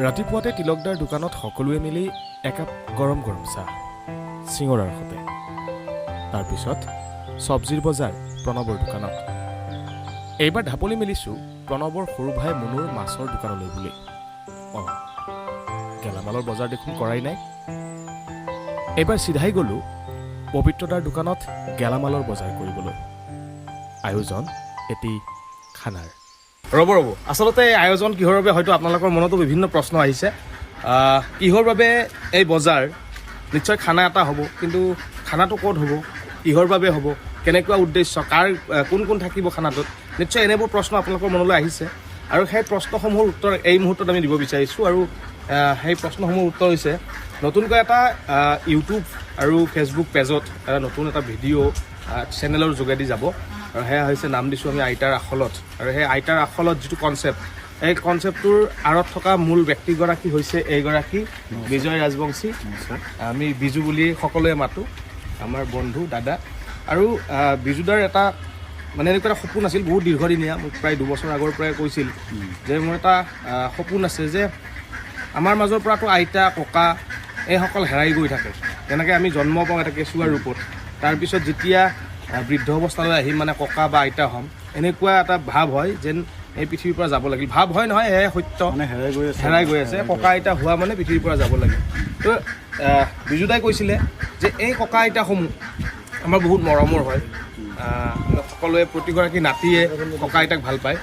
ৰাতিপুৱাতে তিলকদাৰ দোকানত সকলোৱে মিলি একাপ গৰম গৰম চাহ চিঙৰাৰ সতে তাৰপিছত চব্জিৰ বজাৰ প্ৰণৱৰ দোকানত এইবাৰ ঢাপলি মেলিছোঁ প্ৰণৱৰ সৰু ভাই মুনুৰ মাছৰ দোকানলৈ বুলি গেলামালৰ বজাৰ দেখোন কৰাই নাই এইবাৰ চিধাই গ'লোঁ পবিত্ৰতাৰ দোকানত গেলামালৰ বজাৰ কৰিবলৈ আয়োজন এটি খানাৰ ৰ'ব আচলতে আয়োজন কিহৰ বাবে হয়তো আপোনালোকৰ মনতো বিভিন্ন প্ৰশ্ন আহিছে কিহৰ বাবে এই বজাৰ নিশ্চয় খানা এটা হ'ব কিন্তু খানাটো ক'ত হ'ব কিহৰ বাবে হ'ব কেনেকুৱা উদ্দেশ্য কাৰ কোন কোন থাকিব খানাটোত নিশ্চয় এনেবোৰ প্ৰশ্ন আপোনালোকৰ মনলৈ আহিছে আৰু সেই প্ৰশ্নসমূহৰ উত্তৰ এই মুহূৰ্তত আমি দিব বিচাৰিছোঁ আৰু সেই প্ৰশ্নসমূহৰ উত্তৰ হৈছে নতুনকৈ এটা ইউটিউব আৰু ফেচবুক পেজত নতুন এটা ভিডিঅ' চেনেলৰ যোগেদি যাব আৰু সেয়া হৈছে নাম দিছোঁ আমি আইতাৰ আখলত আৰু সেই আইতাৰ আখলত যিটো কনচেপ্ট এই কনচেপ্টটোৰ আঁৰত থকা মূল ব্যক্তিগৰাকী হৈছে এইগৰাকী বিজয় ৰাজবংশী আমি বিজু বুলি সকলোৱে মাতোঁ আমাৰ বন্ধু দাদা আৰু বিজুদাৰ এটা মানে এনেকুৱা এটা সপোন আছিল বহুত দীৰ্ঘদিনীয়া মোক প্ৰায় 2 বছৰ আগৰ পৰাই কৈছিল যে মোৰ এটা সপোন আছে যে আমাৰ মাজৰ পৰাতো আইতা ককা এইসকল হেৰাই গৈ থাকে তেনেকৈ আমি জন্ম পাওঁ এটা কেঁচুৱাৰ ৰূপত তাৰপিছত যেতিয়া বৃদ্ধ অৱস্থালৈ আহিম মানে ককা বা আইতা হ'ম এনেকুৱা এটা ভাৱ হয় যেন এই পৃথিৱীৰ পৰা যাব লাগিল ভাৱ হয় নহয় এয়াই সত্য মানে হেৰাই গৈ আছে ককা আইতা হোৱা মানে পৃথিৱীৰ পৰা যাব লাগে তো বিজুদাই কৈছিলে যে এই ককা আইতাসমূহ আমাৰ বহুত মৰমৰ হয় সকলোৱে প্ৰতিগৰাকী নাতিয়ে ককা আইতাক ভাল পায়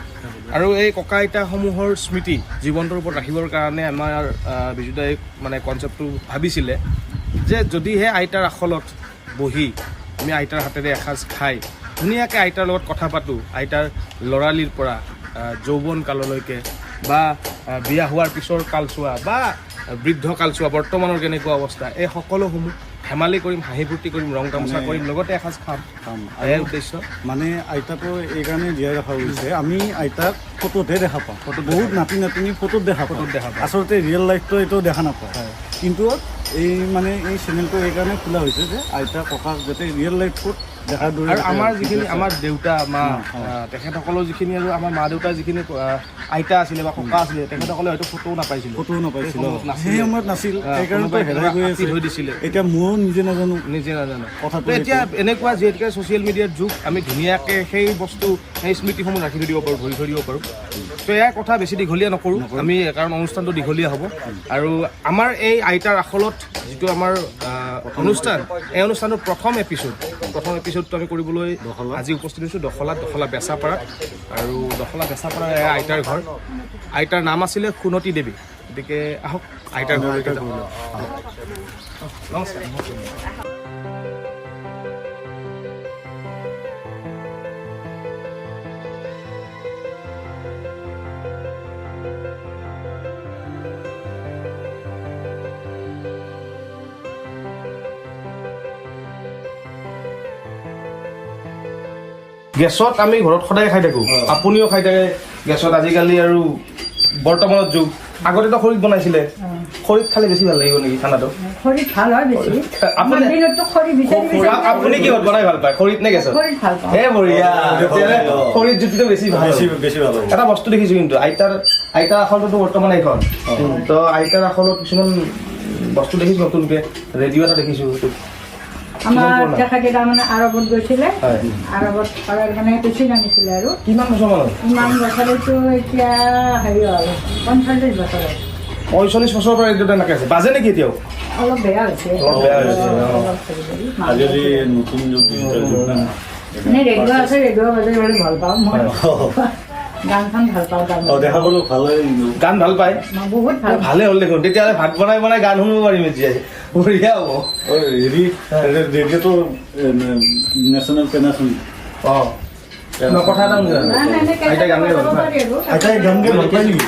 আৰু এই ককা আইতাসমূহৰ স্মৃতি জীৱনটোৰ ওপৰত ৰাখিবৰ কাৰণে আমাৰ বিজুদাই মানে কনচেপ্টটো ভাবিছিলে যে যদিহে আইতাৰ আখলত বহি আমি আইতাৰ হাতেৰে এসাঁজ খাই ধুনীয়াকৈ আইতাৰ লগত কথা পাতোঁ আইতাৰ ল'ৰালিৰ পৰা যৌৱন কাললৈকে বা বিয়া হোৱাৰ পিছৰ কালচোৱা বা বৃদ্ধ কালচোৱা বৰ্তমানৰ কেনেকুৱা অৱস্থা এই সকলোসমূহ ধেমালি কৰিম হাঁহি ফূৰ্তি কৰিম ৰং তামোচা কৰিম লগতে এসাঁজ খাম এয়াই উদ্দেশ্য মানে আইতাকো এইকাৰণে জীয়াই ৰখা হৈছে আমি আইতাক ফটোতহে দেখা পাওঁ বহুত নাতি নাতিনি ফটোত দেখা পাওঁ আচলতে ৰিয়েল লাইফটো এইটো দেখা নাপাওঁ কিন্তু এই মানে এই চেনেলটো এইকাৰণে খোলা হৈছে যে আইতা ককাক যাতে ৰিয়েল লাইফত দেখাৰ দৰে আৰু আমাৰ যিখিনি আমাৰ দেউতা মা তেখেতসকলৰ যিখিনি আৰু আমাৰ মা দেউতাৰ যিখিনি আইতা আছিলে বা ককা আছিলে তেখেতসকলে হয়তো ফটোও নাপাইছিল সেই সময়ত নাছিল সেইকাৰণে হেৰাই গৈ আছে থৈ দিছিলে এতিয়া ময়ো নিজে নাজানো কথাটো এতিয়া এনেকুৱা যিহেতুকে ছ'চিয়েল মিডিয়াৰ যুগ আমি ধুনীয়াকৈ সেই বস্তু সেই স্মৃতিসমূহ ৰাখি থৈ দিব পাৰোঁ ধৰি থৈ দিব পাৰোঁ তো এয়াই কথা বেছি দীঘলীয়া নকৰোঁ আমি কাৰণ অনুষ্ঠানটো দীঘলীয়া হ'ব আৰু আমাৰ এই আইতাৰ আখলত যিটো আমাৰ অনুষ্ঠান এই অনুষ্ঠানৰ প্ৰথম এপিছডটো আমি কৰিবলৈ আজি উপস্থিত হৈছোঁ দখলা বেচাপাৰাত আৰু দখলা বেচাপাৰাৰ আইতাৰ ঘৰ আইতাৰ নাম আছিলে সোণতী দেৱী গতিকে আহক আইতাৰ ঘৰলৈকে যাওঁ নমস্কাৰ গেছত আমি ঘৰত সদায় খাই থাকোঁ আপুনিও খাই থাকে গেছত আজিকালি আৰু বৰ্তমানত যুগ আগতেতো খৰিত বনাইছিলে খৰিত খালে বেছি ভাল লাগিব নেকি খানাটো খৰিত ভাল হয় বেছি আপুনি কিহত বনাই ভাল পায় খৰিত নে গেছত হে বঢ়িয়া খৰিত জুতিটো বেছি ভাল এটা বস্তু দেখিছোঁ কিন্তু আইতাৰ আখলটোতো বৰ্তমান এইখন তো আইতাৰ আখলত কিছুমান বস্তু দেখিছোঁ নতুনকৈ ৰেডিঅ' এটা দেখিছোঁ আমাৰ তেখেতে তাৰমানে আৰৱত গৈছিলে আৰৱত মানে বেছি জানিছিলে আৰু কিমান বছৰ মানত ইমান বছৰতো এতিয়া হেৰি হ'ল 45 বছৰ 45 বছৰৰ পৰা ৰেডিঅ'ত এনেকৈ আছে বাজে নেকি এতিয়াও অলপ বেয়া হৈছে আজিকালি নতুন যুগ মানে ৰেডিঅ' আছে ৰেডিঅ' বাজে ভাল পাওঁ মই গান চান ভাল পাওঁ দেখা পালো ভালে গান ভাল পায় বহুত ভাল ভালে হ'ল দেখোন তেতিয়াহ'লে ভাত বনাই গান শুনিব পাৰিম এতিয়া বঢ়িয়া হ'ব হেৰি ৰেডিঅ'টো নেশ্যনেল পেনাচোন কথা এটা আইতাই গান গাই ভাল পায় আইতাই গান গাই ভাল পায় নেকি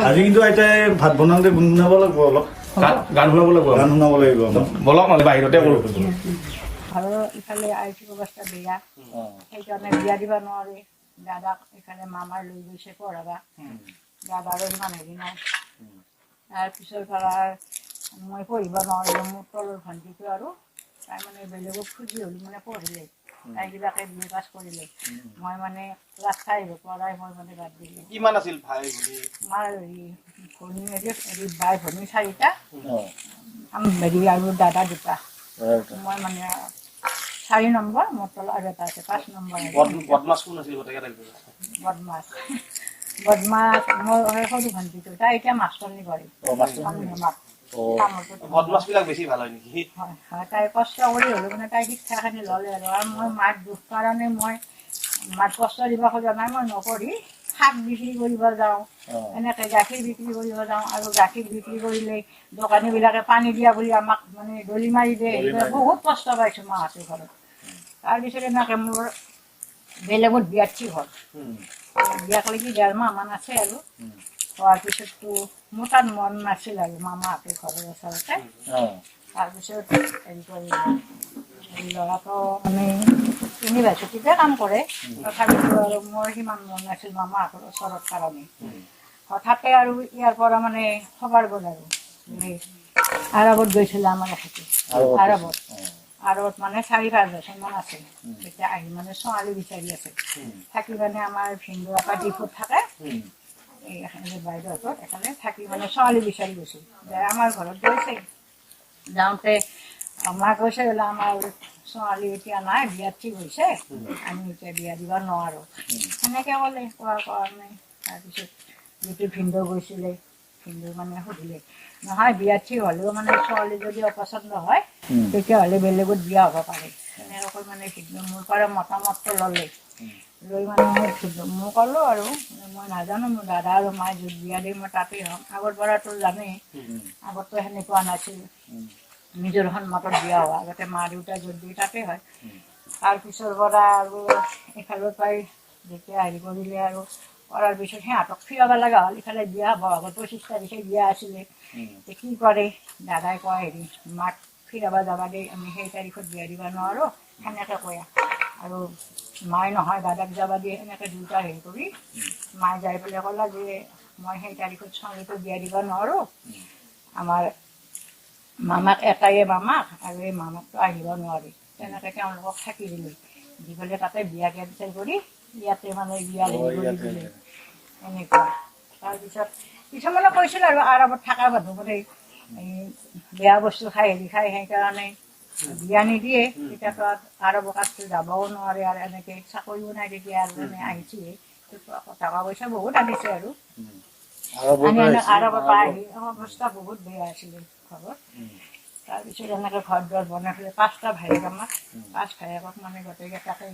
আজি কিন্তু আইতাই ভাত বনাওঁতে গুণগুণাব লাগিব অলপ গান শুনাব লাগিব বলক মানে বাহিৰতে কৰোঁ ঘৰৰ ইফালে আৰ্থিক অৱস্থা বেয়া সেইকাৰণে বিয়া দিব নোৱাৰে দাদাক এখানে মামাৰ লৈ গৈছে পঢ়াবা দাদাৰো ইমান হেৰি নাই তাৰপিছৰ পৰা মই পঢ়িব নোৱাৰিলোঁ মোৰ তলৰ ভণ্টিটো আৰু তাই মানে বেলেগক খুজি হ'লোঁ মানে পঢ়িলে তাই কিবাকে বি এ পাছ কৰিলে মই মানে ক্লাছ 5 পৰাই মই মানে বাদ দিলোঁ কিমান আছিল ভাই ভনী আমাৰ ভনী বাই ভনী 4টা হেৰি আৰু দাদা 2টা মই মানে 4 নম্বৰ মোৰ তলত আৰু এটা আছে 5 নম্বৰ বদমাছ কোন আছিল গোটেইকেইটা বদমাছ বদমাছ মোৰ সৰু ভণ্টিটো তাই এতিয়া মাষ্টৰনী কৰে বদমাছ বিলাক বেছি ভাল হয় নেকি হয় হয় তাই কষ্ট কৰি হ'লেও মানে তাই শিক্ষাখিনি ল'লে আৰু মই মাক দুখ কাৰণে মই মাক কষ্ট দিব খোজা নাই মই নকৰি শাক বিক্ৰী কৰিব যাওঁ এনেকৈ গাখীৰ বিক্ৰী কৰিব যাওঁ আৰু গাখীৰ বিক্ৰী কৰিলে দোকানীবিলাকে পানী দিয়া বুলি আমাক মানে দলি মাৰি দিয়ে বহুত কষ্ট পাইছোঁ মাহঁতৰ ঘৰত তাৰপিছত এনেকৈ মোৰ বেলেগত বিয়াত ঠিক হ'ল বিয়াক লাগি 1.5 মাহমান আছে আৰু হোৱাৰ পিছততো মোৰ তাত মন নাছিল আৰু মামাহঁতৰ ঘৰৰ ওচৰতে তাৰপিছত হেৰি কৰিলোঁ ল'ৰাটো মানে ইউনিভাৰ্চিটিতে কাম কৰে তথাপিতো আৰু মোৰ সিমান মন নাছিল মামাহঁতৰ ওচৰত কাৰণে হঠাতে আৰু ইয়াৰ পৰা মানে খবৰ গ'ল আৰু আৰৱত গৈছিলে আমাৰ এখেতে আৰৱত মানে 4-5 বছৰমান আছিল তেতিয়া আহি মানে ছোৱালী বিচাৰি আছে থাকি মানে আমাৰ ভিনদেউ এটা ডিপুত থাকে এই বাইদেউহঁতৰ এখানে থাকি মানে ছোৱালী বিচাৰি গৈছিল যে আমাৰ ঘৰত গৈছে যাওঁতে মাক কৈছে বোলে আমাৰ ছোৱালী এতিয়া নাই বিয়া ঠিক হৈছে আমি এতিয়া বিয়া দিব নোৱাৰোঁ সেনেকৈ ক'লে কোৱাৰ কাৰণে তাৰপিছত যিটো ভিনদেউ গৈছিলে ভিনদেউ মানে সুধিলে নহয় বিয়া ঠিক হ'লেও মানে ছোৱালী যদি অপচন্দ হয় তেতিয়াহ'লে বেলেগত বিয়া হ'ব পাৰে এনেকৈ মানে ভিনদেউ মোৰ পৰা মতামতটো ল'লে লৈ মানে মই ক'লোঁ আৰু মই নাজানো মোৰ দাদা আৰু মায়ে য'ত বিয়া দিয়ে মই তাতেই হ'ম আগৰ পৰাতো জানেই আগততো সেনেকুৱা নাছিল নিজৰ সন্মতত বিয়া হোৱা আগতে মা দেউতা য'ত দিয়ে তাতে হয় তাৰপিছৰ পৰা আৰু এফালৰ পৰাই যেতিয়া হেৰি কৰিলে আৰু কৰাৰ পিছত সিহঁতক ফিৰাব লগা হ'ল ইফালে বিয়া বহাগৰ 25 তাৰিখে বিয়া আছিলে কি কৰে দাদাই কয় হেৰি মাক ফিৰাব যাবা দেই আমি সেই তাৰিখত বিয়া দিব নোৱাৰোঁ সেনেকৈ কয় আৰু মায়ে নহয় দাদাক যাবা দিয়ে এনেকৈ দুয়োটা হেৰি কৰি মায়ে যাই পেলাই ক'লা যে মই সেই তাৰিখত ছোৱালীটো বিয়া দিব নোৱাৰোঁ আমাৰ মামাক এটাই মামাক আৰু এই মামাকটো আহিব নোৱাৰি তেনেকৈ তেওঁলোকক থাকি দিলে দি পেলাই তাতে বিয়া কেঞ্চেল কৰি ইয়াতে মানে বিয়া হেৰি কৰি দিলে এনেকুৱা তাৰপিছত কিছুমানে কৈছিল আৰু আৰৱত থকা মানুহ মানে এই বেয়া বস্তু খাই হেৰি খাই সেইকাৰণে বিয়া নিদিয়ে তেতিয়াতো আৰৱকাততো যাবও নোৱাৰে আৰু এনেকৈ চাকৰিও নাই তেতিয়া আৰু মানে আহিছে টকা পইচা বহুত আনিছে আৰু আৰৱৰ পৰা আহি অৱস্থা বহুত বেয়া আছিলে ঘৰত তাৰপিছত এনেকৈ ঘৰ দুৱাৰ বনাই পেলাই 5টা ভাইয়েক আমাক 5 ভাইয়েকক মানে গোটেইকেইটাকে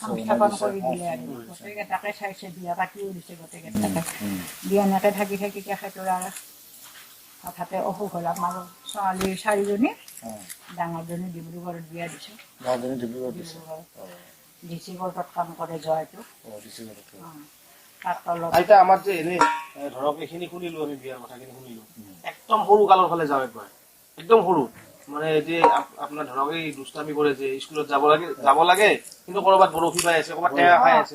সংস্থাপন কৰি দিলে আৰু গোটেইকেইটাকে চাইছে বিয়া পাতিও দিছে গোটেইকেইটাকে বিয়া এনেকৈ থাকি থাকি তেখেতৰ আৰু হঠাতে অসুখ হ'ল আমাৰ ছোৱালী 4জনী ডাঙৰজনী ডিব্ৰুগড়ত বিয়া দিছোঁ ডিচি কোৰ্টত কাম কৰে জয়টো তাৰ তলত আইতা আমাৰ যে এনে ধৰক এইখিনি শুনিলো আমি বিয়াৰ কথাখিনি শুনিলো একদম সৰু কালৰ ফালে যাওঁ একবাৰ একদম সৰু মানে যে আপোনাৰ ধৰক এই দুষ্টামি কৰে যে স্কুলত যাব লাগে কিন্তু কৰবাত বৰশী পাই আছে কৰবাত টেঙা খাই আছে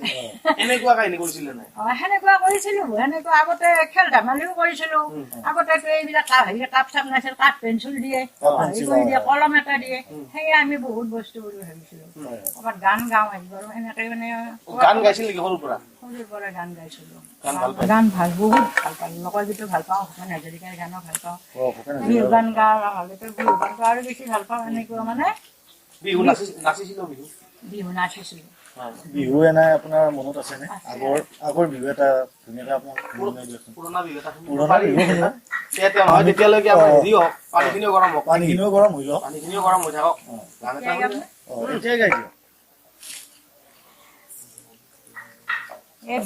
এনেকুৱা কাহিনী কৰিছিলে নাই সেনেকুৱা কৰিছিলোঁ সেনেকুৱা আগতে খেল ধেমালিও কৰিছিলোঁ আগতেতো এইবিলাক কাপ চাপ নাছিল কাঠ পেঞ্চিল দিয়ে কলম এটা দিয়ে সেয়ে আমি বহুত বস্তু বুলি ভাবিছিলোঁ ক'ৰবাত গান গাওঁ আহি বাৰু সেনেকৈ মানে গান গাইছিল নেকি সৰুৰ পৰা গান গাইছিলোঁ গান ভাল বহুত ভাল পালোঁ লোকগীতো ভাল পাওঁ ভূপেন হাজৰিকাৰ গানো ভাল পাওঁ বিহু গান গাওঁ হ'লেতো বিহু গানটো আৰু বেছি ভাল পাওঁ এনেকুৱা মানে বিহু নাচিছিলোঁ বিহু এনে আপোনাৰ মনত আছেনে আগৰ বিহু এটা ধুনীয়াকৈ আপোনাক পুৰণা বিহু এটা পুৰণা বিহু নহয় তেতিয়ালৈকে আমাৰ হেৰি হওক পানীখিনিও গৰম হওক পানীখিনিও গৰম হৈ যাওক পানীখিনিও গৰম হৈ থাকক গান এটা এতিয়াই গাই দিয়ক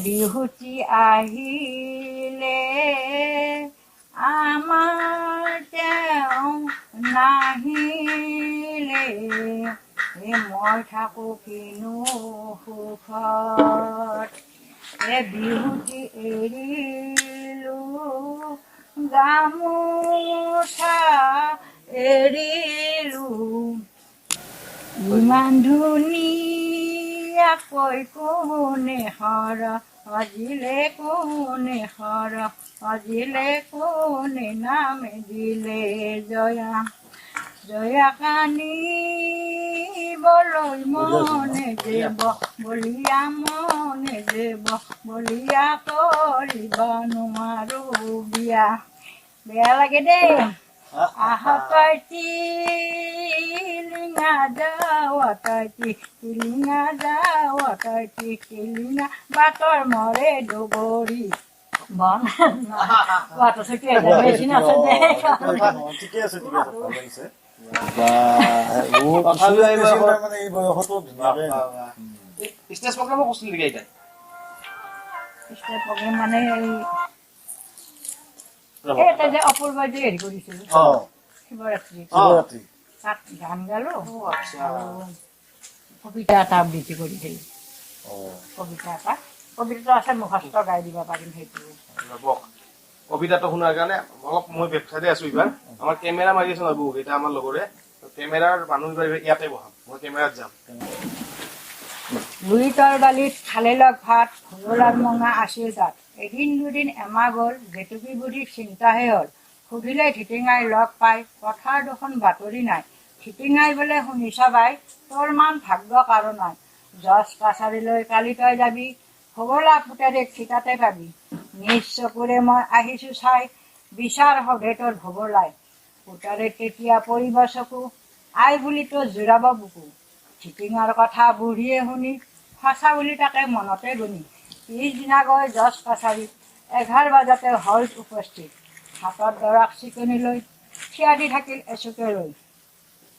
বিহুটি আহিলে আমাৰ তেওঁ নাহিলে মই থাকো কিনো সুখত বিহুটি এৰিলো গামোচা এৰিলো ইমান ধুনীয়াকৈ কোনে সজিলে কোনে নাম দিলে জয়া জয়াকানি বলৈ মনে দেব বলিয়া মনে দেব বলিয়া কৰিব নোৱাৰো বিয়া বেয়া লাগে দেই আহতই টিলিঙা যাৱতই টিলিঙা যাৱতই টিলিঙা বাটৰ মৰে ডগৰি বন বাট আছে কি মেচিন আছে দে ঠিকে আছে ভাল লাগিছে মানে এই বয়সতো ধুনীয়াকে ষ্টেজ প্ৰগ্ৰামো কৰিছিল নেকি এতিয়া ষ্টেজ প্ৰগ্ৰেম মানে এটা যে অপূৰ্বাই যে হেৰি কৰিছিল শিৱৰাত্ৰি শিৱৰাত্ৰি তাত গান গালো আৰু কবিতা এটা আবৃত্তি কৰিছিল কবিতা এটা কবিতাটো আছে মুখস্থ গাই দিব পাৰিম সেইটো কবিতাটো শুনাৰ কাৰণে অলপ মই বেবচাইডে আছো এইবাৰ আমাৰ কেমেৰা মাৰি আছে নহয় বহুকেইটা আমাৰ লগৰে কেমেৰাৰ মানুহ এইবাৰ ইয়াতে বহাম মই কেমেৰাত যাম লুই তৰ বালিত খালে লগ ভাত ভগলাৰ মঙা আছিল তাত এদিন দুদিন এমাহ গ'ল জেতুকী বুঢ়ীৰ চিন্তাহে হ'ল সুধিলে ধিটিঙাই লগ পাই কথাৰ দেখোন বাতৰি নাই ধিটিঙাই বোলে শুনিছা বাই তোৰ মান ভাগ্য কাৰো নাই জজ কাছাৰীলৈ কালি তই যাবি ভগলা পুতেৰেক থিতাতে পাবি নিজ চকুৰে মই আহিছোঁ চাই বিচাৰ সধে তোৰ ভগলাই পুতেৰে তেতিয়া পৰিব চকু আই বুলি তোৰ জোৰাব বুকু ধিটিঙাৰ কথা বুঢ়ীয়ে শুনি সঁচা বুলি তাকে মনতে গুণি পিছদিনা গৈ জজ কাছাৰীত 11 বজাতে হ'ল উপস্থিত হাতত দৰাক চিকনি লৈ থিয়া দি থাকিল এচুকে লৈ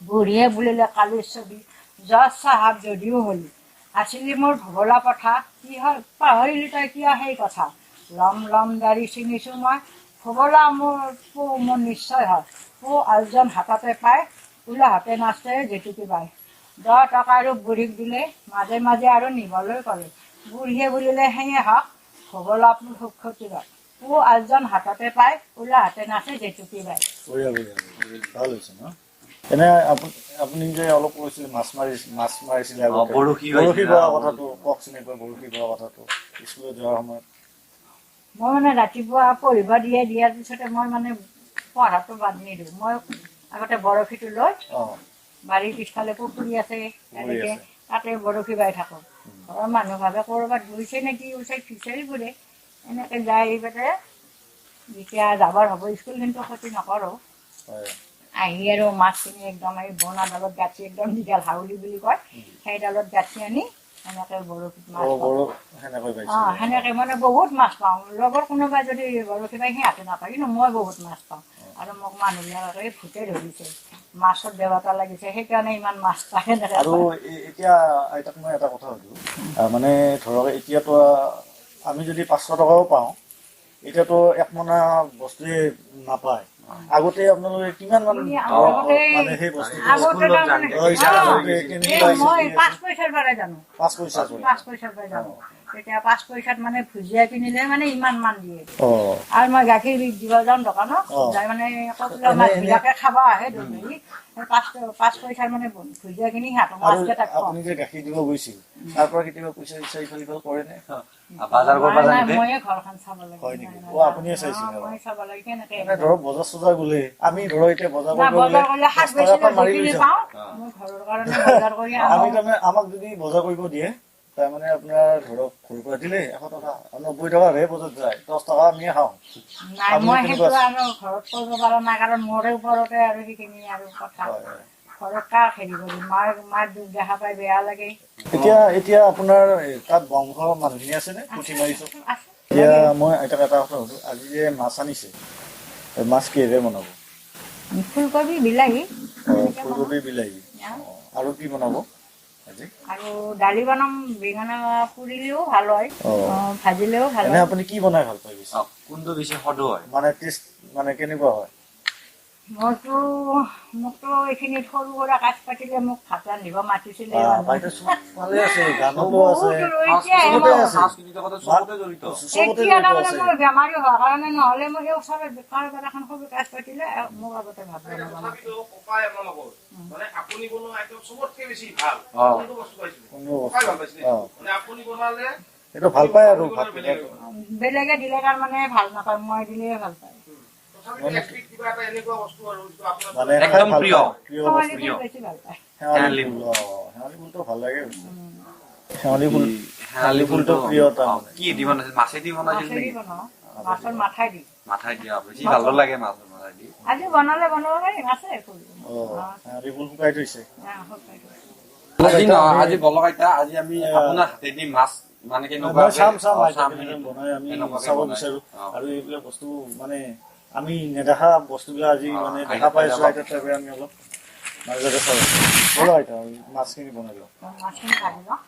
বুঢ়ীয়ে বুলিলে কালিৰ ছবি জজ চাহাব যদিও হলি আছিলি মোৰ ভগলা পথা কি হ'ল পাহৰিলি তই কিয় সেই কথা লম লম দাড়ি ছিঙিছোঁ মই ভগলা মোৰ নিশ্চয় হয় আলজন হাততে পায় ওলাহাতে নাচে জেতুকী বাই 10 টকা আৰু বুঢ়ীক দিলে মাজে মাজে আৰু নিবলৈ ক'লে বুঢ়ীয়ে বুলিলে সেয়ে হওক ভগলা মোৰ সুখ ক্ষতি হয় আলজন হাততে পায় ওলাহাতে নাচে জেতুকী বাই ভাল হৈছে ন এনে আপুনি যে অলপ কৈছিল মাছ মাৰিছিলে বৰশী বোৱা কথাটো কওকচোন একবাৰ বৰশী বোৱা কথাটো স্কুলত যোৱাৰ সময়ত মই মানে ৰাতিপুৱা পঢ়িব দিয়াৰ পিছতে মই মানে পঢ়াটো বাদ নিদিওঁ মই আগতে বৰশীটো লৈ বাৰীৰ পিছফালে পুখুৰী আছে এনেকে তাতে বৰশী বাই থাকোঁ ঘৰৰ মানুহ ভাবে ক'ৰবাত গৈছে নেকি ওচৰত ফিচাৰীবোৰে এনেকে যাই পেলাই যেতিয়া যাবৰ হ'ব স্কুল কিন্তু ক্ষতি নকৰোঁ আহি আৰু মাছখিনি একদম এই বনাডালত গাঁঠি একদম দীঘল হাউলি বুলি কয় সেইডালত গাঁঠি আনি সেনেকে বৰশীত মাছ সেনেকে মানে বহুত মাছ পাওঁ লগৰ কোনোবাই যদি বৰশী বাই সিহঁতে নাপায় কিন্তু মই বহুত মাছ পাওঁ আৰু মোক মানুহবিলাকে ভূতে ধৰিছে মাছৰ দেৱতা লাগিছে সেইকাৰণে ইমান মাছ পায় সেনেকে আৰু এতিয়া আইতাক মই এটা কথা সুধো মানে ধৰক এতিয়াতো আমি যদি 500 টকাও পাওঁ এতিয়াতো 1 মোনা বস্তুৱে নাপায় আগতে আপোনালোকে কিমান মানে সেই বস্তু মই 5 পইচাৰ পৰা জানো 5 পইচাৰ পৰা জানো তেতিয়া 5 পইচাত মানে ভুজিয়া কিনিলে মানে ইমান মান দিয়ে আৰু মই গাখীৰ দিব যাওঁ দোকানত যাই মানে কপিলা মাছবিলাকে খাব আহে দৈনিক 5 পইচাৰ মানে ভুজিয়া কিনি সিহঁতক মাছকেইটাক আপুনি যে গাখীৰ দিব গৈছিল তাৰ পৰা কেতিয়াবা পইচা ইফাল কৰেনে ময়ে ঘৰখন চাব লাগে আপুনিয়ে চাইছিল মই চাব লাগে কেনেকে ধৰক বজাৰ চজাৰ গ'লে আমি ধৰক এতিয়া বজাৰ কৰিলে শাক বেচিলে পাওঁ মই ঘৰৰ কাৰণে বজাৰ কৰি আমি তাৰমানে আমাক যদি বজাৰ কৰিব দিয়ে তাৰমানে আপোনাৰ ধৰক ঘৰৰ পৰা দিলে 100 টকা 90 টকাৰহে বজাত যায় 10 টকা আমি খাওঁ নাই মই সেইটো আৰু ঘৰত কৰিব পৰা নাই কাৰণ মোৰে ওপৰতে আৰু সেইখিনি আৰু কথা ঘৰত কাক হেৰি কৰি মাৰ দুখ দেখা পাই বেয়া লাগে এতিয়া আপোনাৰ তাত বংশ মানুহখিনি আছেনে পুঠি মাৰিছো এতিয়া মই আইতাক এটা কথা সুধো আজি যে মাছ আনিছে মাছ কিহেৰে বনাব ফুলকবি বিলাহী ফুলকবি বিলাহী আৰু কি বনাব আৰু দালি বনাম বেঙেনা পুৰিলেও ভাল হয় ভাজিলেও ভাল হয় আপুনি কি বনাই ভাল পায় কোনটো বেছি সদো হয় মানে টেষ্ট মানে কেনেকুৱা হয় মোকতো এইখিনিত সৰু সুৰা কাজ পাতিলে মোক ভাত ৰান্ধিব মাতিছিলে মোৰ বেমাৰী হোৱাৰ কাৰণে নহলে মই সেই ওচৰত কাৰোবাৰ এখন সৰু কাজ পাতিলে মোক আগতে ভাত ভাল পায় আৰু বেলেগে দিলে তাৰমানে ভাল নাপায় মই দিলে ভাল পায় তথাপিতো একবিধ কিবা এটা এনেকুৱা বস্তু আৰু যিটো আপোনাৰ মানে একদম খাই ভাল প্ৰিয়। পায়। প্ৰিয় শেৱালি বস্তু। ফুল বেছি ভাল পায় শেৱালি ফুল শেৱালি ফুলটো ভাল লাগে শেৱালি ফুল শেৱালি ফুলটো প্ৰিয় তাৰমানে কি দি বনাইছিল মাছেদি বনাইছিল মাছেদি নেকি বনাওঁ মাছৰ মাথাই দি মাথাই দিয়া বেছি ভালো লাগে মাছৰ মাথাই দি আজি বনালে বনাব পাৰিম আছে ফুল শেৱালি ফুল শুকাই থৈছে শুকাই থৈছোঁ। আজি নহয় আজি বলক আইতা আজি আমি আপোনাৰ হাতেদি মাছ মানে কেনেকুৱা চাম চাম বনাই আমি এনেকুৱাকে চাব বনাই। বিচাৰো অ। আৰু এইবিলাক বস্তু মানে আমি নেদেখা বস্তুবিলাক আজি মানে দেখা পাইছো আইতাৰ পৰা আমি অলপ মাজতে চাওঁ বলো আইতা মাছখিনি বনাই লওঁ মাছখিনি কাটি লওঁ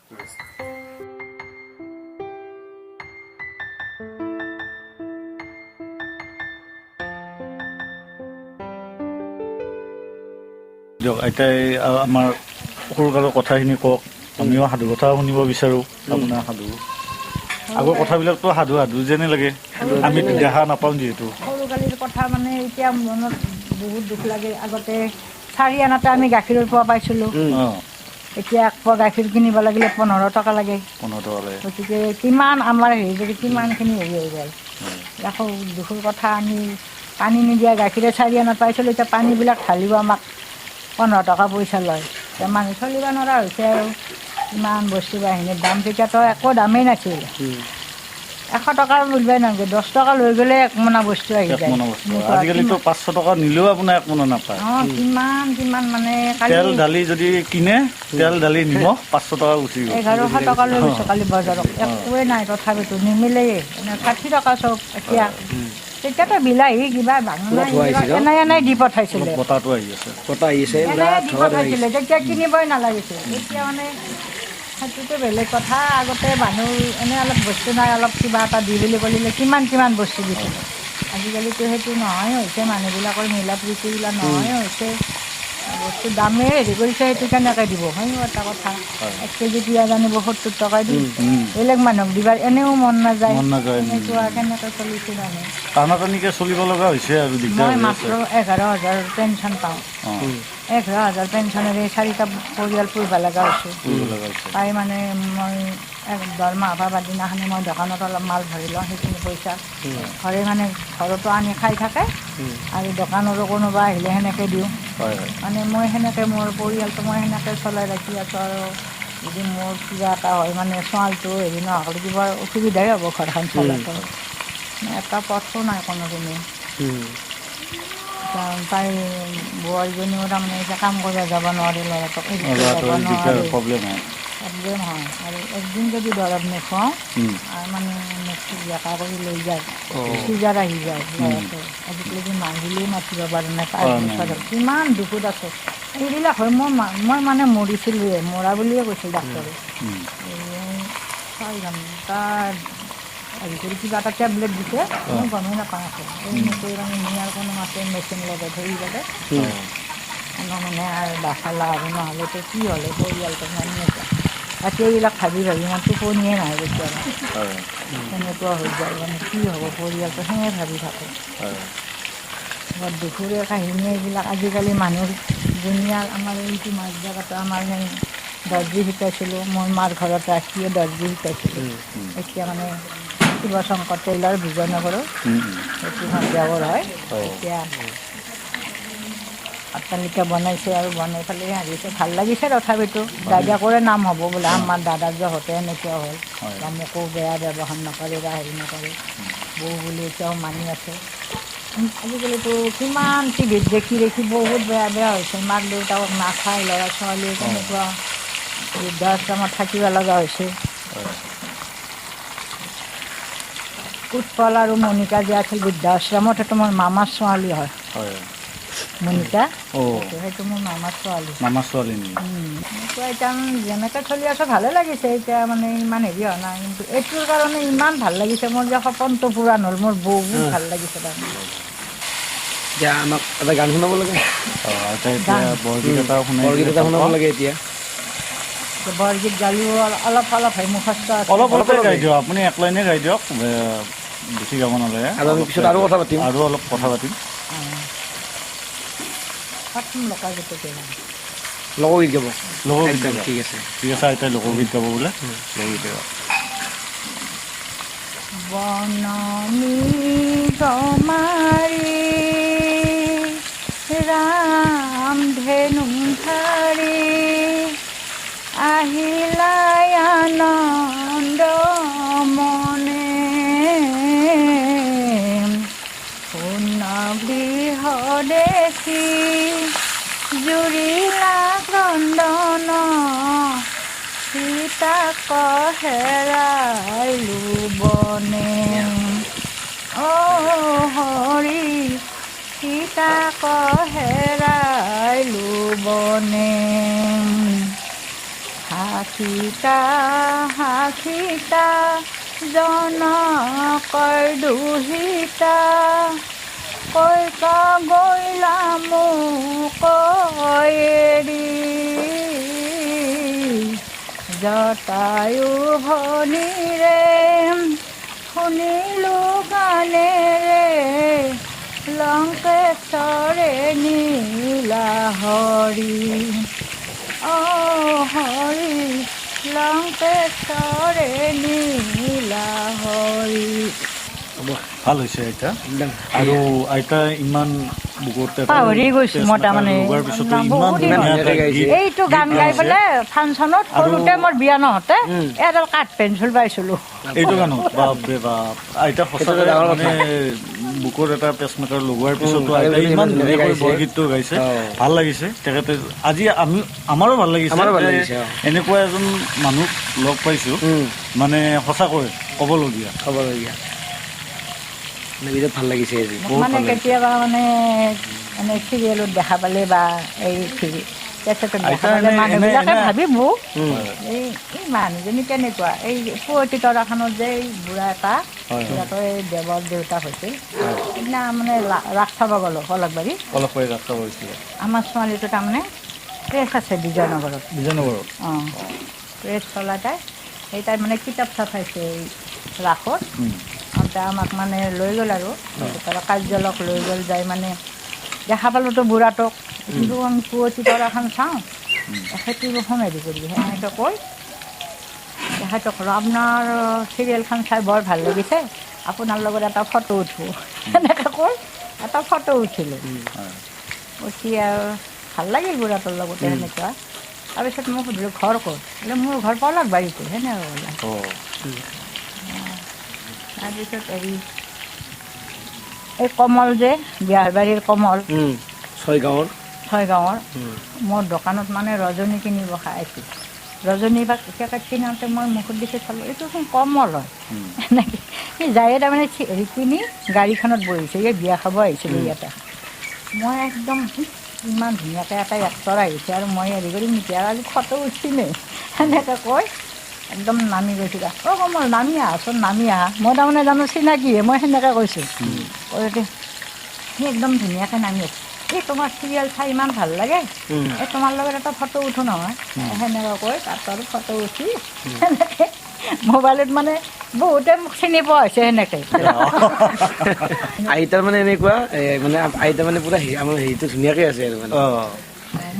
দিয়ক আইতাই আমাৰ সৰুকালৰ কথাখিনি কওক আমিও সাধু কথা শুনিব বিচাৰো আপোনাৰ সাধু আগৰ কথাবিলাকতো সাধু সাধু যেনে লাগে আমি দেখা নাপাওঁ যিহেতু সৰুকালিৰ কথা মানে এতিয়া মনত বহুত দুখ লাগে আগতে 4 আনাতে আমি গাখীৰৰ পোৱা পাইছিলোঁ এতিয়া 1 পোৱা গাখীৰ কিনিব লাগিলে 15 টকা লাগে 15 টকা লাগে গতিকে কিমান আমাৰ হেৰি যদি কিমানখিনি হেৰি হৈ গ'ল আকৌ দুখৰ কথা আমি পানী নিদিয়া গাখীৰে 4 আনাত পাইছিলোঁ এতিয়া পানীবিলাক ঢালিব আমাক 15 টকা পইচা লয় এতিয়া মানুহ চলিব নোৱাৰা হৈছে আৰু ইমান বস্তু বাহিনীৰ দাম তেতিয়াতো একো দামেই নাছিল 100 টকাৰ বুলিবই নালাগে 10 টকা লৈ গ'লে 1 মোনা বস্তু আহি যায় আজিকালিতো 500 টকা নিলেও আপোনাৰ 1 মোনা নাপায় কিমান মানে তেল দালি যদি কিনে তেল দালি নিমখ 500 টকা গুচি গ'ল 1100 টকা লৈ গৈছোঁ কালি বজাৰত একোৱে নাই তথাপিতো নিমিলেই 60 টকা চব এতিয়া তেতিয়াতো বিলাহী কিবা এনাই দি পঠাইছিলে বতাহটো আহি আছে এনাই দি পঠাইছিলে তেতিয়া কিনিবই নালাগিছিল এতিয়া মানে সেইটোতো বেলেগ কথা আগতে মানুহ এনেই অলপ বস্তু নাই অলপ কিবা এটা দি বুলি ক'লে কিমান বস্তু দিছিলে আজিকালিতো সেইটো নহয় হৈছে মানুহবিলাকৰ মিলা প্ৰীতিবিলাক নহয় হৈছে বস্তু দামেই হেৰি কৰিছে সেইটো কেনেকৈ দিব হয় এটা কথা 1 কেজি পিঁয়াজ আনিব 70 টকা দি বেলেগ মানুহক দিবাৰ এনেও মন নাযায় এনেকুৱা কেনেকৈ চলিছে মানে টানাটানিকৈ চলিব লগা হৈছে আৰু দিগদাৰ মই মাত্ৰ 11,000 পেঞ্চন পাওঁ 11,000 পেঞ্চনেৰে 4টা পৰিয়াল পুহিব লগা হৈছে তাই মানে মই দৰমহা পাবৰ দিনাখনে মই দোকানত অলপ মাল ভৰি লওঁ সেইখিনি পইচা ঘৰে মানে ঘৰতো আনি খাই থাকে আৰু দোকানৰো কোনোবা আহিলে সেনেকৈ দিওঁ মানে মই সেনেকৈ মোৰ পৰিয়ালটো মই সেনেকৈ চলাই ৰাখি আছোঁ আৰু যদি মোৰ কিবা এটা হয় মানে ছোৱালীটো হেৰি নহ'লে কিবা অসুবিধাই হ'ব ঘৰখন চলাটো এটা পথো নাই কোনোখিনি তাই বোৱাৰীজনীও তাৰমানে এতিয়া কাম কৰিব যাব নোৱাৰে ল'ৰাটোক প্ৰব্লেম হয় আৰু একদিন যদি দৰৱ নোখোৱাওঁ আৰু মানে মোক জেকা কৰি লৈ যায় চিজাৰ আহি যায় ল'ৰাটো আজিকালি মাহিলেও মাতিব পাৰে নাই 5 বছৰত কিমান দুখত আছে এইবিলাক হয় মই মানে মৰিছিলোঁৱে মৰা বুলিয়ে কৈছিল ডাক্তৰে তাৰ হেৰি কৰি কিবা এটা টেবলেট দিছে মই গমেই নাপাওঁ আছে এনেকৈ মানে নিয়াৰ কোনো মাছে মেচিন লগাই ধৰি যাতে মানে আৰু দেখালা আৰু নহ'লেতো কি হ'লে পৰিয়ালটো মানে বাকী এইবিলাক ভাবি মই টোপনিয়ে নাহে কেতিয়াবা তেনেকুৱা হৈ যায় মানে কি হ'ব পৰিয়ালটো সেয়ে ভাবি থাকোঁ বৰ দুখৰে কাহিনী এইবিলাক আজিকালি মানুহৰ দুনিয়াৰ আমাৰ এইটো মাছ জেগাটো আমাৰ সেই দৰ্জী শিকাইছিলোঁ মই মাৰ ঘৰত ৰাখিয়ে দৰ্জী শিকাইছিলোঁ এতিয়া মানে শিৱশংকৰ টেইলাৰ বিজয়নগৰৰ সেইটো সন্ধিয়াবৰ হয় এতিয়া অট্টালিকা বনাইছে আৰু বনাই পেলাই আহিছে ভাল লাগিছে তথাপিতো দাদাকৰে নাম হ'ব বোলে আমাৰ দাদাৰ জহতে এনেকুৱা হ'ল বা মোকো বেয়া ব্যৱহাৰ নকৰে বা হেৰি নকৰে বৌ বুলি এতিয়াও মানি আছে আজিকালিতো কিমান টিভিত দেখি বহুত বেয়া হৈছে মাক দেউতাকক নাখায় ল'ৰা ছোৱালীয়ে তেনেকুৱা বৃদ্ধাশ্ৰমত থাকিব লগা হৈছে উৎপল আৰু মণিকা যে আছিল বৃদ্ধাশ্ৰমত সেইটো মোৰ মামাৰ ছোৱালী হয় মণিকা সেইটো মোৰ মামাৰ ছোৱালী এনেকুৱা এতিয়া যেনেকৈ চলি আছোঁ ভালে লাগিছে এতিয়া মানে ইমান হেৰি হোৱা নাই কিন্তু এইটোৰ কাৰণে ইমান ভাল লাগিছে মোৰ যে সপোনটো পূৰণ হ'ল মোৰ বহুত ভাল লাগিছে তাৰমানে এতিয়া আমাক এটা গান শুনাব লাগে বৰগীত এটা শুনাব লাগে এতিয়া বৰগীত গালিও অলপ হয় মুখস্থ অলপ গাই দিয়ক আপুনি 1 লাইনে গাই দিয়ক বেছি গাব নালাগে আৰু আমি পিছত আৰু কথা পাতিম আৰু অলপ কথা পাতিম লোকগীত লোকগীত গাব লোকগীত ঠিক আছে আইতাই লোকগীত গাব বোলে লোকগীত বননি গমাৰি দেখি জুৰিলা ক্ৰন্দন সীতাক হেৰাইলো বনে অ হৰি সীতাক হেৰাইলো বনে হাসিতা হাসিতা জনকৰ দুহিতা কৈকা গৈলা মোক এৰি জটায়ু ভনীৰে শুনিলো গানেৰে লংকেশ্বৰে নীলা হৰি অ হৰি লংকেশ্বৰে নীলা হৰি ভাল হৈছে আইতা আৰু আইতা ইমান বুকুতে পাহৰি গৈছো মই তাৰমানে লগোৱাৰ পিছতো ইমান বহুত দিন ধুনীয়া এটা গীত এইটো গান গাই পেলাই ফাংচনত সৰুতে মোৰ বিয়া নহওঁতে এডাল কাঠ পেঞ্চিল পাইছিলো এইটো গানত বাপৰে বাপ আইতা সঁচাকৈ মানে বুকুত এটা পেচমেকাৰ লগোৱাৰ পিছতো আইতা ইমান ধুনীয়াকৈ বৰগীতটো গাইছে ভাল লাগিছে তেখেতে আজি আমাৰো ভাল লাগিছে এনেকুৱা এজন মানুহ লগ পাইছো মানে সঁচাকৈ ক'বলগীয়া বিৰাট ভাল লাগিছে আজি মানে কেতিয়াবা মানে চিৰিয়েলত দেখা পালে বা এই কেছেটত দেখা পালে মানুহবিলাকে ভাবিব এই মানুহজনী কেনেকুৱা এই পুৱতি তৰাখনত যে এই বুঢ়া এটা সিহঁতৰ এই দেৱৰ দেউতাক হৈছিল সেইদিনা মানে ৰাস চাব গ'লোঁ পলকবাৰী ৰাস চাব গৈছিলে আমাৰ ছোৱালীটো তাৰমানে প্ৰেছ আছে বিজয়নগৰত অঁ প্ৰেছ চলাই তাই সেই তাই মানে কিতাপ চাইছে এই ৰাসত আমাক মানে লৈ গ'ল আৰু কাৰ্যালয়ক লৈ গ'ল যাই মানে দেখা পালোঁতো বুঢ়াটোক কিন্তু আমি পুৱতি তৰাখন চাওঁ সেইটো হেৰি কৰিবি সেনেকৈ কৈ তেখেতক ক'লোঁ আপোনাৰ চিৰিয়েলখন চাই বৰ ভাল লাগিছে আপোনাৰ লগত এটা ফটো উঠোঁ সেনেকৈ কৈ এটা ফটো উঠিলোঁ উঠি আৰু ভাল লাগিল বুঢ়াটোৰ লগতে সেনেকুৱা তাৰপিছত মই সুধিলোঁ ঘৰ ক'ত বোলে মোৰ ঘৰ পলকবাৰীতে সেনেকৈ ক'লে তাৰপিছত হেৰি এই কমল যে বিহাৰবাৰীৰ কমল ছয়গাঁৱৰ মোৰ দোকানত মানে ৰজনী কিনিব আহিছিল ৰজনী বা এতিয়াকে কিনাওঁতে মই মুখত দেখি চালোঁ এইটোচোন কমল হয় এনেকৈ সি যায়ে তাৰমানে হেৰি কিনি গাড়ীখনত বহিছে এই বিয়া খাব আহিছিলোঁ ইয়াতে মই একদম ইমান ধুনীয়াকৈ এটা এক্টৰ আহিছে আৰু মই হেৰি কৰিম নেকি আৰু আজি ফটো উঠিমেই সেনেকৈ কৈ একদম নামি গৈছিলোঁ অ কমল নামি আহাচোন নামি আহা মই তাৰমানে জানো চিনাকিহে মই সেনেকৈ কৈছোঁ কৈতে সি একদম ধুনীয়াকৈ নামি আছে এই তোমাৰ চিৰিয়েল চাই ইমান ভাল লাগে এই তোমাৰ লগত এটা ফটো উঠোঁ নহয় সেনেকৈ কৈ তাত আৰু ফটো উঠি সেনেকৈ মোবাইলত মানে বহুতে মোক চিনি পোৱা হৈছে সেনেকৈ আইতাৰ মানে এনেকুৱা মানে আইতা মানে পুৰা আমাৰ হেৰিটো ধুনীয়াকৈ আছে আৰু মানে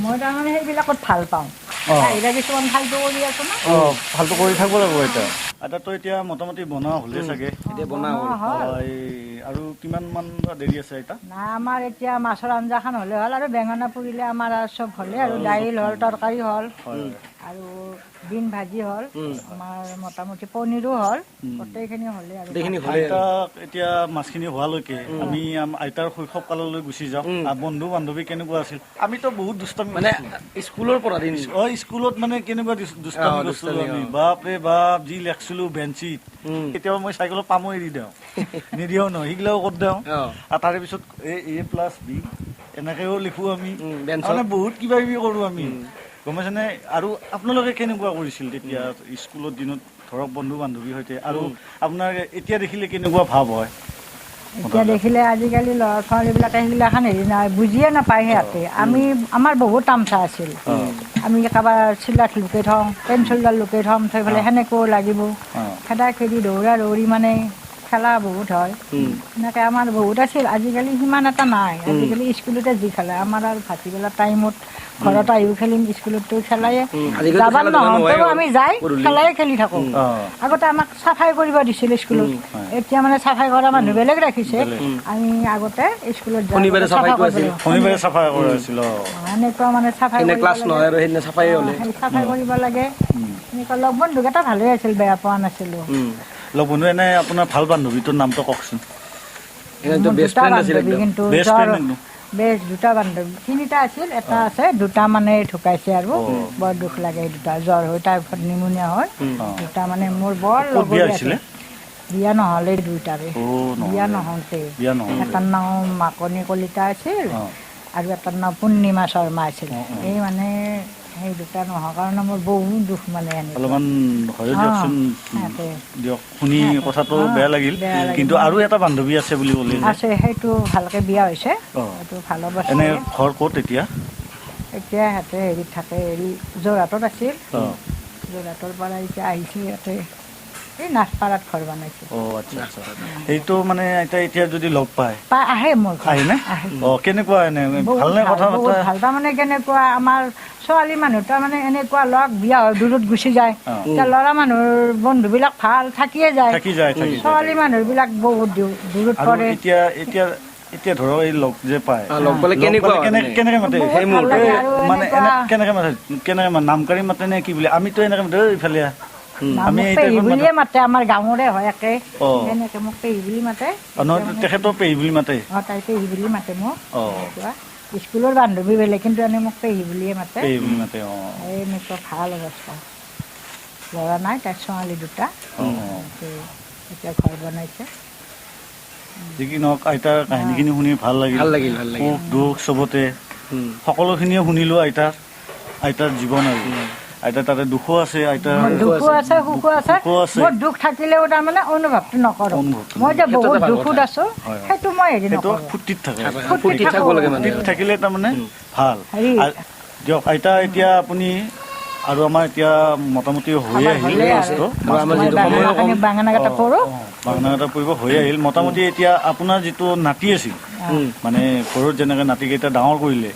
মই তাৰমানে সেইবিলাকত ভাল পাওঁ আহিলে কিছুমান ফাল্টু কৰি আছো ন ভালটো কৰি থাকিব লাগিব আইতাতো এতিয়া মোটামুটি বনোৱা হ'লে চাগে এতিয়া বনা আৰু কিমান মান দেৰি আছে আইতা না আমাৰ এতিয়া মাছৰ আঞ্জাখন হ'লে হ'ল আৰু বেঙেনা পুৰিলে আমাৰ আৰু চব হ'লে আৰু দাইল হ'ল তৰকাৰী হ'ল আৰু বিন ভাজি হ'ল আমাৰ মোটামুটি পনীৰো হ'ল গোটেইখিনি হ'লে আৰু আইতাক এতিয়া মাছখিনি হোৱালৈকে আমি আইতাৰ শৈশৱ কাললৈ গুচি যাওঁ বন্ধু বান্ধৱী কেনেকুৱা আছিল আমিতো বহুত দুষ্টামি মানে স্কুলৰ পৰা দিন স্কুলত মানে কেনেকুৱা দুষ্টামি কৰিছিলো আমি বাপৰে বাপ যি লেখিছিলো বেঞ্চিত কেতিয়াবা মই চাইকেলত পামো এৰি দিওঁ নিদিওঁ ন সেইগিলাও ক'ত দিওঁ আৰু তাৰে পিছত A+B এনেকেও লিখো আমি মানে বহুত কিবা কিবি কৰোঁ আমি গম পাইছেনে আৰু আপোনালোকে কেনেকুৱা কৰিছিল তেতিয়া স্কুলৰ দিনত ধৰক বন্ধু বান্ধৱীৰ সৈতে আৰু আপোনাৰ এতিয়া দেখিলে কেনেকুৱা ভাৱ হয় এতিয়া দেখিলে আজিকালি ল'ৰা ছোৱালীবিলাকে সেইগিলাখন হেৰি নাই বুজিয়ে নাপায় সিহঁতে আমাৰ বহুত তামচা আছিল আমি কাৰোবাৰ চিলাত লুকাই থওঁ পেঞ্চিলডাল লুকাই থওঁ থৈ পেলাই সেনেকৈও লাগিব খেদা খেদি দৌৰা দৌৰি মানে খেলা বহুত হয় সেনেকৈ আমাৰ বহুত আছিল আজিকালি সিমান এটা নাই আজিকালি স্কুলতে যি খেলে আমাৰ আৰু ভাটিবেলা টাইমত ঘৰত আহিও খেলিম স্কুলতো খেলায়ে যাবাৰ নহওঁতেও আমি যাই খেলাই খেলি থাকোঁ আগতে আমাক চাফাই কৰিব দিছিল স্কুলত এতিয়া মানে চাফাই কৰা মানুহ বেলেগ ৰাখিছে আমি আগতে স্কুলত চাফাই কৰিছিল এনেকুৱা মানে চাফাই কৰিব লাগে এনেকুৱা লগ বন্ধুকেইটা ভালে আছিল বেয়া পোৱা নাছিলোঁ লগ বন্ধু এনে আপোনাৰ ভাল বান্ধৱীটোৰ নামটো কওকচোন কিন্তু বেছ দুটা বান্ধৱী তিনিটা আছিল এটা আছে দুটা মানে ঢুকাইছে আৰু বৰ দুখ লাগে এই দুটা জ্বৰ হৈ টাইফইড নিমনিয়া হয় দুটা মানে মোৰ বৰ ক'ত বিয়া লগৰীয়া হৈছিলে? বিয়া নহ'লে দুইটাৰে নহয়। বিয়া নহওঁতে বিয়া নহয়। এটাৰ নাম মাকনি কলিতা আছিল অঁ। আৰু এটাৰ নাম পূৰ্ণিমা শৰ্মা আছিল এই মানে সেই দুটা নোহোৱাৰ কাৰণে মোৰ বহুত দুখ মানে এনেকুৱা অলপমান হয় দিয়কচোন সিহঁতে দিয়ক শুনি কথাটো বেয়া লাগিল বেয়া লাগিল। কিন্তু আৰু এটা বান্ধৱী আছে বুলি ক'লে যে। আছে সেইটো ভালকে বিয়া হৈছে অঁ। সেইটো ভাল অৱস্থা এনে ঘৰ ক'ত এতিয়া? এতিয়া সিহঁতে হেৰিত থাকে হেৰি যোৰহাটত আছিল অঁ। যোৰহাটৰ পৰা এতিয়া আহিছে ইয়াতে এই নাচপাৰাত ঘৰ বনাইছে অঁ আচ্ছা আচ্ছা সেইটো মানে এতিয়া যদি লগ পায় আহে মোৰ ঘৰত আহেনে? আহে অঁ কেনেকুৱা এনে বহুত ভালনে ভাল, কথা বহুত বতৰা? ভাল তাৰমানে কেনেকুৱা আমাৰ ছোৱালী মানুহ তাৰমানে এনেকুৱা লগ বিয়া হৈ দূৰত গুচি যায় অঁ। এতিয়া ল'ৰা মানুহৰ বন্ধুবিলাক ভাল থাকিয়ে যায় থাকি যায় ছোৱালী মানুহবিলাক বহুত দূৰত আৰু পৰে এতিয়া এতিয়া এতিয়া ধৰক এই লগ যে পায় লগ পালে কেনেকুৱা হয় কেনেকে কেনেকে মাতে বহুত সেই ভাল মুহূৰ্তত লাগে আৰু মানে এনেকুৱা- কেনেকে মাতে নামকাৰী মাতে নে কি বুলি আমিতো এনেকে মাতে "ঐ, ইফালে আহ।" আমি মোক এই পেহী টাইপত বুলিয়ে মাতে আমাৰ গাঁৱৰে হয় একে অঁ। এনেকে মোক পেহী বুলি মাতে নহয় তেখেতৰ পেহী বুলি মাতে অঁ তাই পেহী বুলি মাতে মোক অঁ। এনেকুৱা স্কুলৰ বান্ধৱী বেলেগ কিন্তু এনে মোক পেহী বুলিয়ে মাতে পেহী বুলি মাতে অঁ। এই এনেকুৱা ভাল অৱস্থা ল'ৰা নাই তাইৰ ছোৱালী দুটা অঁ। এতিয়া ঘৰ বনাইছে যি কি নহওক আইতাৰ কাহিনীখিনি শুনি ভাল লাগিল ভাল লাগিল ভাল লাগিল সুখ দুখ চবতে সকলোখিনিয়ে শুনিলোঁ আইতাৰ জীৱন আৰু আইতাৰ তাতে দুখো আছে আইতাৰ মোৰ দুখো আছে সুখো আছে সুখো আছে। মোৰ দুখ থাকিলেও তাৰমানে অনুভৱটো নকৰোঁ অনুভৱটো মই যে বহুত সেইটো এটা ভাল দুখত কথা। আছোঁ হয়, হয়। সেইটো মই হেৰি সেইটো নকৰোঁ ফূৰ্তিত থাকে ফূৰ্তিত থাকিব লাগে মানে ফূৰ্তিত থাকিলে তাৰমানে ভাল হেৰি দিয়ক আইতা এতিয়া আপুনি আৰু আমাৰ এতিয়া মোটামুটি হৈ আমাৰ আহিল হ'লেই মাছটো আৰু আমাৰ মই যিটো সময় বাঙানাগাটা কৰোঁ বাগান এটা পৰিব হৈ আহিল মোটামুটি এতিয়া আপোনাৰ যিটো নাতি আছিল মানে ঘৰত যেনেকে নাতিকেইটা ডাঙৰ কৰিলে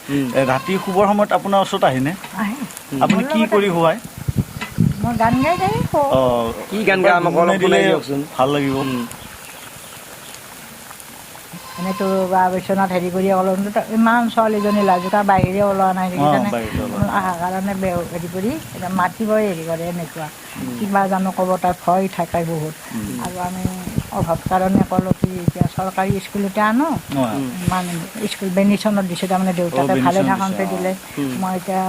ৰাতি শুবৰ সময়ত আপোনাৰ ওচৰত আহেনে আহে আপুনি কি কৰি শুৱায় মই গান গাই গাই কওঁ কি গান গাই আমাক অলপ দিলে শুনাই দিয়কচোন ভাল লাগিব এনেতো বা বিচনাত হেৰি কৰি অলপ ইমান ছোৱালীজনী লাজুকা বাহিৰে ওলোৱা নাই বাহিৰে ওলোৱা নাই। অহাৰ কাৰণে হেৰি কৰি এতিয়া মাতিবই হেৰি কৰে এনেকুৱা কিবা জানো ক'ব তাই ভয় থাকে বহুত আৰু আমি অভাৱ কাৰণে ক'লোঁ কি এতিয়া চৰকাৰী স্কুলতে আনো ইমান স্কুল বেনিচনত দিছোঁ তাৰমানে দেউতাকে ভালে বেনিচনত থাকোঁতে দিছে, দিলে মই এতিয়া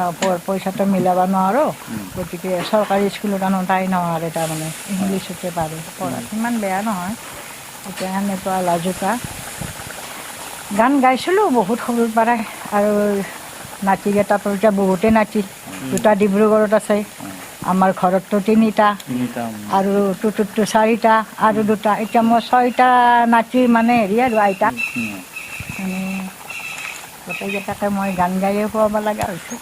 পইচাটো মিলাব নোৱাৰোঁ গতিকে চৰকাৰী স্কুলত আনো তাই নোৱাৰে তাৰমানে ইংলিছতে পাৰে পঢ়াত ইমান বেয়া নহয় এতিয়া সেনেকুৱা লাজুকা গান গাইছিলোঁ বহুত সৰুৰ পৰাই আৰু নাতিকেইটাতো এতিয়া বহুতেই নাতি দুটা ডিব্ৰুগড়ত আছে আমাৰ ঘৰততো তিনিটা আৰু টুটুতটো চাৰিটা আৰু দুটা এতিয়া মই 6টা নাতি মানে হেৰি আৰু আইতা মানে গোটেইকেইটাকে মই গান গায়ে খুৱাব লগা হৈছে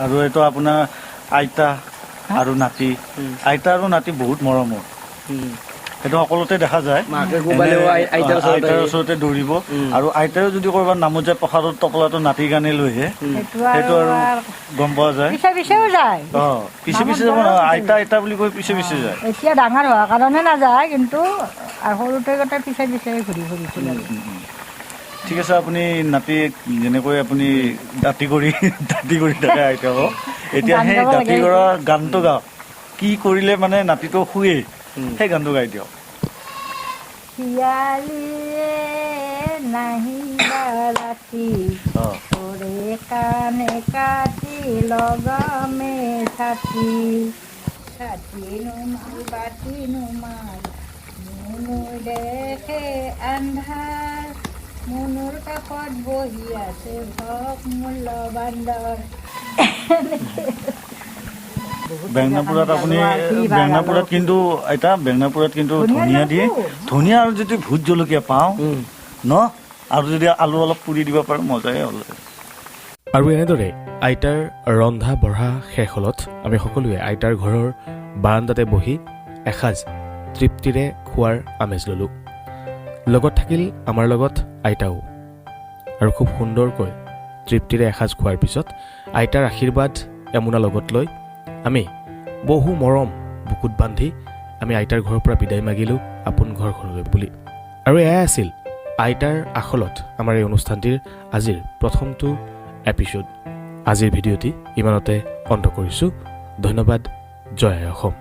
আৰু এইটো আপোনাৰ আইতা আৰু নাতি আইতা আৰু নাতি বহুত মৰমৰ সেইটো সকলোতে দেখা যায় মাকে কোবালেও আইতাৰ ওচৰতে দৌৰিব আৰু আইতাৰো যদি ক'ৰবাত নামত যায় পথাৰত টপলাটো নাতি গানে লৈহে সেইটো আৰু গম পোৱা যায় পিছে পিছেও যায় পিছে পিছে যাব নহয় আইতা আইতা বুলি কৈ পিছে পিছে যায় এতিয়া ডাঙৰ হোৱাৰ কাৰণে নাযায় কিন্তু সৰুতে গোটেই পিছে পিছে ঘূৰি ফুৰিছিল ঠিক আছে আপুনি নাতিক যেনেকৈ আপুনি দাঁতি কৰি থাকে আইতাক এতিয়া সেই দাঁতি কৰা গানটো গাওক কি কৰিলে মানে নাতিটো শুৱে সেই গানটো গাই দিয়ক শিয়ালিয়ে নাহিবা ৰাতি ওৰে কাণে কাটি লগামে ছাতি ছাতি নুমাল বাতি নুমাল মুনু দেখে আন্ধাৰ মুনুৰ কাষত বহি আছে ভক মূল্য বান্দৰ বেঙনাপুৰত আপুনি বেঙনাপুৰত কিন্তু আইতা বেঙনাপুৰত কিন্তু ধনিয়া দিয়ে ধনিয়া আৰু যদি ভোট জলকীয়া পাওঁ ন আৰু যদি আলু অলপ পুৰি দিব পাৰোঁ মজাই হ'ল আৰু এনেদৰে আইতাৰ ৰন্ধা বঢ়া শেষ হ'লত আমি সকলোৱে আইতাৰ ঘৰৰ বাৰাণ্ডাতে বহি এসাঁজ তৃপ্তিৰে খোৱাৰ আমেজ ল'লোঁ লগত থাকিল আমাৰ লগত আইতাও আৰু খুব সুন্দৰকৈ তৃপ্তিৰে এসাঁজ খোৱাৰ পিছত আইতাৰ আশীৰ্বাদ এমোনা লগত লৈ আমি বহু মৰম বুকুত বান্ধি আমি আইতাৰ ঘৰৰ পৰা বিদায় মাগিলোঁ আপোন ঘৰখনলৈ বুলি আৰু এয়াই আছিল আইতাৰ আখলত আমাৰ এই অনুষ্ঠানটিৰ আজিৰ প্ৰথমটো এপিছ'ড আজিৰ ভিডিঅ'টি ইমানতে অন্ত কৰিছোঁ ধন্যবাদ জয় আই অসম